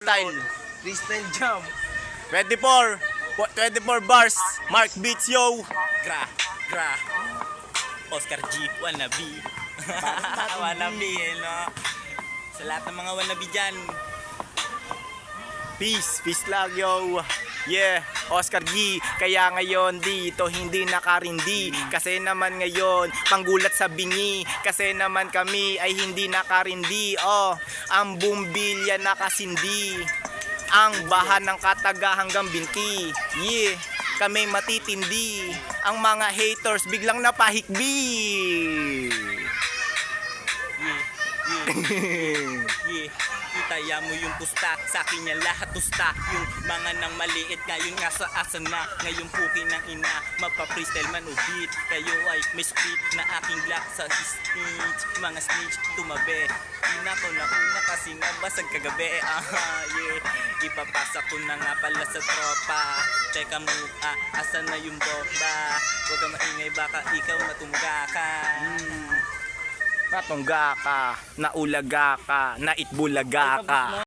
Style. Freestyle jam. 24 bars. Mark Beats, yo. Gra. Oscar G, wannabe. Wannabe, no? Sa lahat ng mga wannabe dyan. Peace lang, yo. Yeah, Oscar G. Kaya ngayon dito hindi nakarindi. Kasi naman ngayon panggulat sa bingi. Kasi naman kami ay hindi nakarindi. Oh, ang bumbilya nakasindi. Ang bahan ng kataga hanggang binti. Yeah, kami matitindi. Ang mga haters biglang napahikbi. Yeah. Itaya mo yung pusta, sa akin yan lahat tusta. Yung mga nang maliit ngayon nga sa asa na. Ngayon pukin ng ina, mapa-freestyle man o beat. Kayo ay may split na aking black sa speech. Mga snitch, tumabi. Ina ko na una kasi nabasag kagabi. Yeah. Ipapasa ko na nga pala sa tropa. Teka mo, asan na yung bomba? Huwag ka maingay, baka ikaw matungga ka. Natungga ka, naulaga ka, naitbulaga ka.